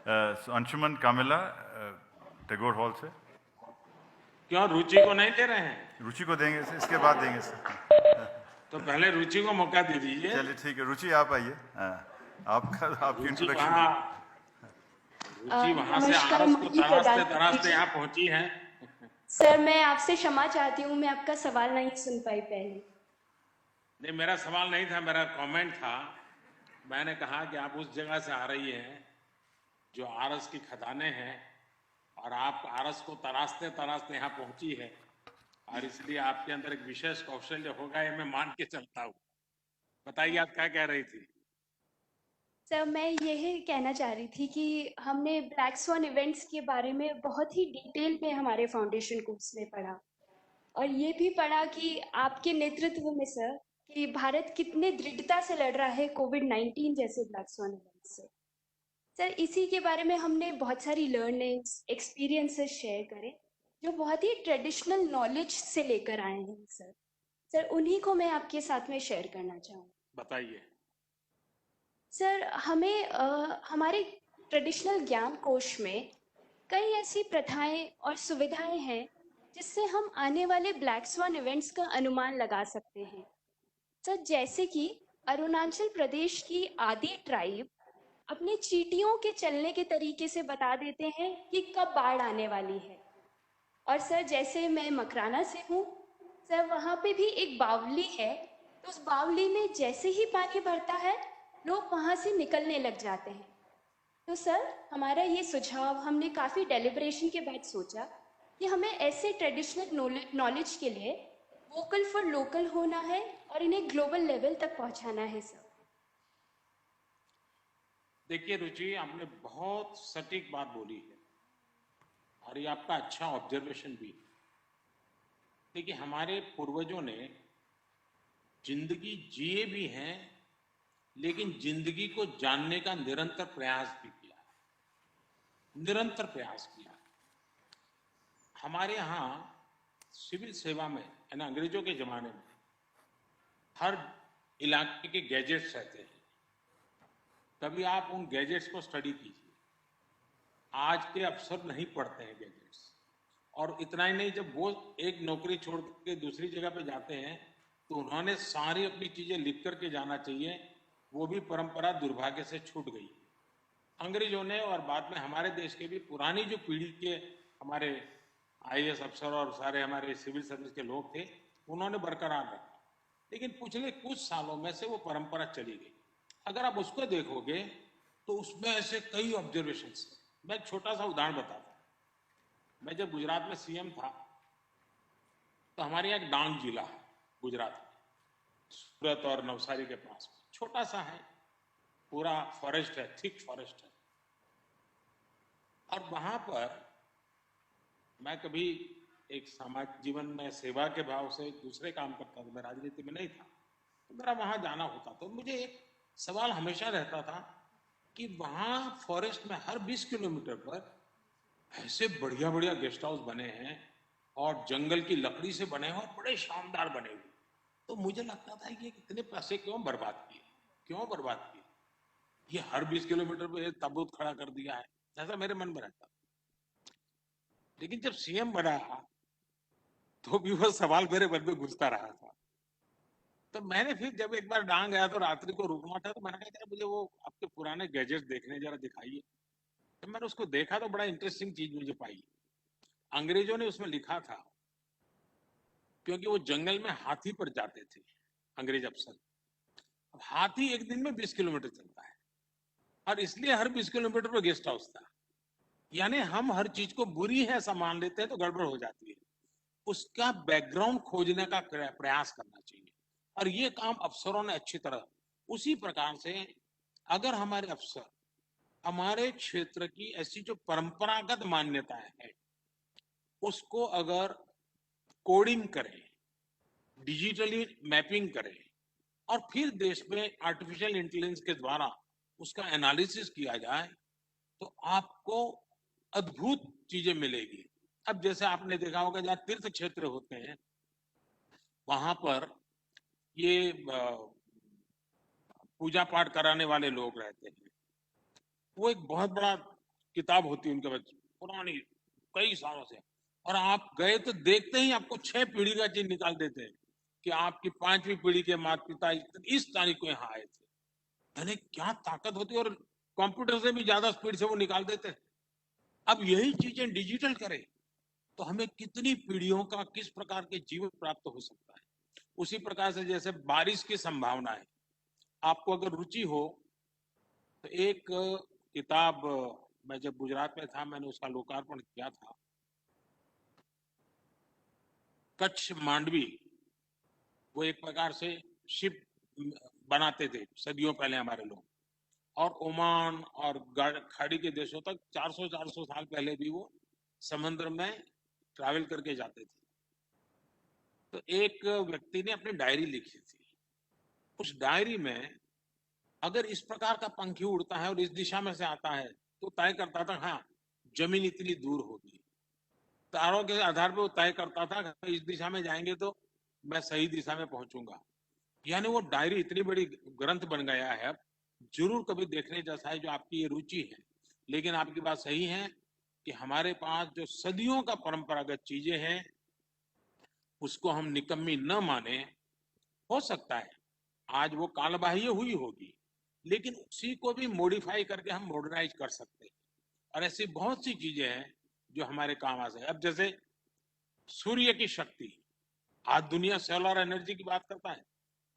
Anshuman कामिला Tagore hall से। क्यों रुचि को नहीं दे रहे हैं? रुचि को देंगे, इसके बाद देंगे सर। तो पहले रुचि को मौका दे दीजिए। चलिए ठीक है, रुचि आप आइए। आपका आपकी रुचि इंट्रोडक्शन। से नमस्कार आरस को माननीय तराशते तराशते प्रधानमंत्री यहाँ पहुंची है। सर, मैं आपसे क्षमा चाहती हूँ, मैं आपका सवाल नहीं सुन पाई पहले। नहीं, मेरा सवाल नहीं था, मेरा कमेंट था। मैंने कहा कि आप उस जगह से आ रही हैं जो आरस की खदानें हैं, और आप आरस को तराशते तराशते यहाँ पहुंची है, और इसलिए आपके अंदर एक विशेष कौशल्य होगा, ये मैं मान के चलता हूँ। बताइए, आप क्या कह रही थी? सर, मैं यही कहना चाह रही थी कि हमने ब्लैक स्वॉन इवेंट्स के बारे में बहुत ही डिटेल में हमारे फाउंडेशन कोर्स में पढ़ा, और ये भी पढ़ा कि आपके नेतृत्व में सर, कि भारत कितने दृढ़ता से लड़ रहा है कोविड-19 जैसे ब्लैक स्वॉन इवेंट्स से। सर, इसी के बारे में हमने बहुत सारी लर्निंग्स, एक्सपीरियंसेस शेयर करे, जो बहुत ही ट्रेडिशनल नॉलेज से लेकर आए हैं सर। सर, उन्हीं को मैं आपके साथ में शेयर करना चाहूँ। बताइए। सर, हमें हमारे ट्रेडिशनल ज्ञान कोश में कई ऐसी प्रथाएं और सुविधाएं हैं जिससे हम आने वाले ब्लैक स्वॉन इवेंट्स का अनुमान लगा सकते हैं। सर, जैसे कि अरुणाचल प्रदेश की आदि ट्राइब अपने चींटियों के चलने के तरीके से बता देते हैं कि कब बाढ़ आने वाली है। और सर, जैसे मैं मकराना से हूँ सर, वहाँ पे भी एक बावली है, तो उस बावली में जैसे ही पानी भरता है लोग वहाँ से निकलने लग जाते हैं। तो सर, हमारा ये सुझाव हमने काफ़ी डेलिब्रेशन के बाद सोचा कि हमें ऐसे ट्रेडिशनल नॉलेज के लिए वोकल फॉर लोकल होना है और इन्हें ग्लोबल लेवल तक पहुँचाना है सर। देखिए रुचि, आपने बहुत सटीक बात बोली है, और ये आपका अच्छा ऑब्जर्वेशन भी है। देखिए, हमारे पूर्वजों ने जिंदगी जिए भी हैं, लेकिन जिंदगी को जानने का निरंतर प्रयास भी किया, निरंतर प्रयास किया। हमारे यहाँ सिविल सेवा में, है ना, अंग्रेजों के जमाने में हर इलाके के गैजेट्स रहते हैं। कभी आप उन गैजेट्स को स्टडी कीजिए। आज के अफसर नहीं पढ़ते हैं गैजेट्स। और इतना ही नहीं, जब वो एक नौकरी छोड़ के दूसरी जगह पे जाते हैं तो उन्होंने सारी अपनी चीजें लिख करके जाना चाहिए। वो भी परंपरा दुर्भाग्य से छूट गई अंग्रेजों ने, और बाद में हमारे देश के भी पुरानी जो पीढ़ी के हमारे आईएएस अफसर और सारे हमारे सिविल सर्विस के लोग थे, उन्होंने बरकरार रखा। लेकिन पिछले कुछ सालों में से वो परंपरा चली गई। अगर आप उसको देखोगे तो उसमें ऐसे कई ऑब्जर्वेशंस हैं। मैं एक छोटा सा उदाहरण बताता हूँ। मैं जब गुजरात में सीएम था तो हमारे यहाँ एक डांग जिला है गुजरात में, सूरत और नवसारी के पास, छोटा सा है, पूरा फॉरेस्ट है, थिक फॉरेस्ट है। और वहां पर मैं कभी एक समाज जीवन में सेवा के भाव से दूसरे काम करता था, मैं राजनीति में नहीं था, तो मेरा वहां जाना होता। तो मुझे एक सवाल हमेशा रहता था कि वहां फॉरेस्ट में हर 20 किलोमीटर पर ऐसे बढ़िया बढ़िया गेस्ट हाउस बने हैं और जंगल की लकड़ी से बने हैं और बड़े शानदार बने हुए। तो मुझे लगता था कि इतने पैसे क्यों बर्बाद किए, क्यों बर्बाद किए, ये हर 20 किलोमीटर पे ताबूत खड़ा कर दिया है, ऐसा मेरे मन में रहता। लेकिन जब सीएम बना तो भी वो सवाल मेरे मन में घुसता रहा था। तो मैंने फिर जब एक बार डांग आया तो रात्रि को रुकना था, तो मैंने कहा मुझे वो आपके पुराने गैजेट्स देखने जरा दिखाइए। तो मैंने उसको देखा तो बड़ा इंटरेस्टिंग चीज मुझे पाई। अंग्रेजों ने उसमें लिखा था, क्योंकि वो जंगल में हाथी पर जाते थे अंग्रेज अफसर। अब हाथी एक दिन में 20 किलोमीटर चलता है, और इसलिए हर 20 किलोमीटर पर गेस्ट हाउस था। यानी हम हर चीज को बुरी है ऐसा मान लेते हैं तो गड़बड़ हो जाती है। उसका बैकग्राउंड खोजने का प्रयास करना चाहिए, और ये काम अफसरों ने अच्छी तरह। उसी प्रकार से अगर हमारे अफसर हमारे क्षेत्र की ऐसी जो परंपरागत मान्यताएं हैं उसको अगर कोडिंग करें, डिजिटली मैपिंग करें, और फिर देश में आर्टिफिशियल इंटेलिजेंस के द्वारा उसका एनालिसिस किया जाए, तो आपको अद्भुत चीजें मिलेगी। अब जैसे आपने देखा होगा, जहाँ तीर्थ क्षेत्र होते हैं वहां पर ये पूजा पाठ कराने वाले लोग रहते हैं। वो एक बहुत बड़ा किताब होती है उनके बच्चे पुरानी कई सालों से, और आप गए तो देखते ही आपको 6 पीढ़ी का चीज निकाल देते हैं कि आपकी 5वीं पीढ़ी के माता पिता इस तारीख को यहाँ आए थे। यानी क्या ताकत होती है, और कंप्यूटर से भी ज्यादा स्पीड से वो निकाल देते हैं। अब यही चीजें डिजिटल करें तो हमें कितनी पीढ़ियों का किस प्रकार के जीवन प्राप्त हो सकता है। उसी प्रकार से जैसे बारिश की संभावना है, आपको अगर रुचि हो तो एक किताब, मैं जब गुजरात में था मैंने उसका लोकार्पण किया था, कच्छ मांडवी। वो एक प्रकार से शिप बनाते थे सदियों पहले हमारे लोग, और ओमान और खाड़ी के देशों तक 400 साल पहले भी वो समुद्र में ट्रैवल करके जाते थे। तो एक व्यक्ति ने अपनी डायरी लिखी थी। उस डायरी में अगर इस प्रकार का पंखी उड़ता है और इस दिशा में से आता है तो तय करता था, हाँ जमीन इतनी दूर होगी। तारों के आधार पर वो तय करता था कि इस दिशा में जाएंगे तो मैं सही दिशा में पहुंचूंगा। यानी वो डायरी इतनी बड़ी ग्रंथ बन गया है। अब जरूर कभी देखने जैसा है, जो आपकी ये रुचि है। लेकिन आपकी बात सही है कि हमारे पास जो सदियों का परंपरागत चीजें हैं उसको हम निकम्मी न माने। हो सकता है आज वो कालबाह्य हुई होगी, लेकिन उसी को भी मॉडिफाई करके हम मॉडर्नाइज कर सकते हैं। और ऐसी बहुत सी चीजें हैं जो हमारे काम आ सकती है। अब जैसे सूर्य की शक्ति, आज दुनिया सोलर एनर्जी की बात करता है।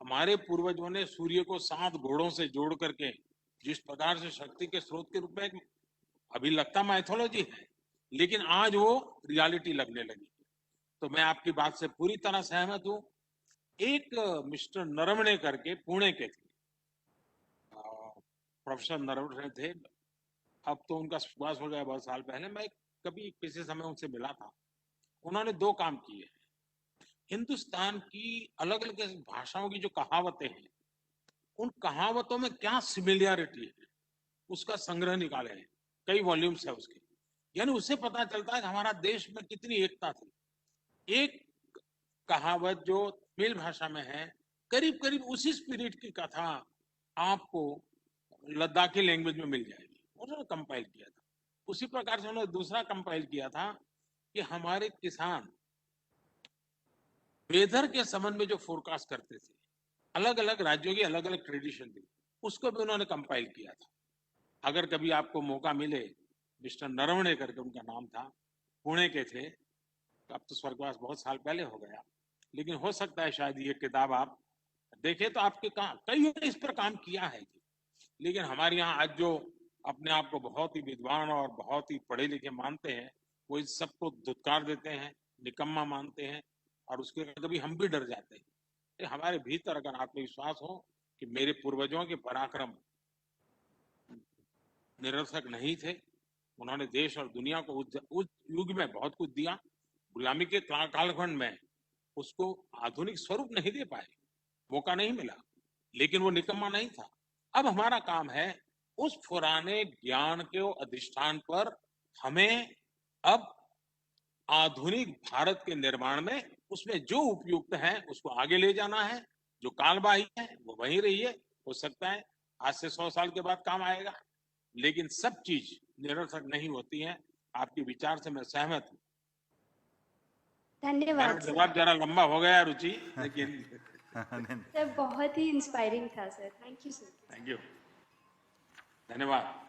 हमारे पूर्वजों ने सूर्य को 7 घोड़ों से जोड़ करके जिस प्रकार से शक्ति के स्रोत के रूप में, अभी लगता माइथोलॉजी है, लेकिन आज वो रियलिटी लगने लगी। तो मैं आपकी बात से पूरी तरह सहमत हूं। एक मिस्टर नरवणे करके पुणे के थे, प्रोफेसर नरवणे थे। अब तो उनका सुवास हो गया बहुत साल पहले। मैं कभी किसी समय उनसे मिला था। उन्होंने 2 काम किए। हिंदुस्तान की अलग अलग भाषाओं की जो कहावतें हैं, उन कहावतों में क्या सिमिलरिटी है उसका संग्रह निकाले हैं। कई वॉल्यूम्स है उसके। यानी उससे पता चलता है कि हमारा देश में कितनी एकता थी। एक कहावत जो तमिल भाषा में है, करीब करीब उसी स्पिरिट की कथा आपको लद्दाखी लैंग्वेज में मिल जाएगी। उन्होंने कंपाइल किया था। उसी प्रकार से उन्होंने दूसरा कंपाइल किया था कि हमारे किसान वेदर के संबंध में जो फोरकास्ट करते थे, अलग अलग राज्यों की अलग अलग ट्रेडिशन थी, उसको भी उन्होंने कंपाइल किया था। अगर कभी आपको मौका मिले, मिस्टर नरवणे करके उनका नाम था, पुणे के थे। अब तो स्वर्गवास बहुत साल पहले हो गया, लेकिन हो सकता है शायद ये किताब आप देखें तो आपके कई ने इस पर काम किया है। लेकिन हमारे यहाँ आज जो अपने आप को बहुत ही विद्वान और बहुत ही पढ़े लिखे मानते हैं, वो इस सबको धुतकार देते हैं, निकम्मा मानते हैं, और उसके कभी हम भी डर जाते हैं। तो हमारे भीतर अगर आत्मविश्वास हो कि मेरे पूर्वजों के पराक्रम निरर्थक नहीं थे, उन्होंने देश और दुनिया को उस युग में बहुत कुछ दिया। गुलामी के कालखंड में उसको आधुनिक स्वरूप नहीं दे पाए, मौका नहीं मिला, लेकिन वो निकम्मा नहीं था। अब हमारा काम है उस पुराने ज्ञान के अधिष्ठान पर हमें अब आधुनिक भारत के निर्माण में उसमें जो उपयुक्त है उसको आगे ले जाना है। जो कालबाह्य है वो वहीं रही है। हो सकता है आज से 100 साल के बाद काम आएगा, लेकिन सब चीज निरर्थक नहीं होती है। आपके विचार से मैं सहमत हूँ। धन्यवाद सर। जवाब जरा लंबा हो गया रुचि, लेकिन सर बहुत ही इंस्पायरिंग था sir. Thank you sir. Thank you, धन्यवाद।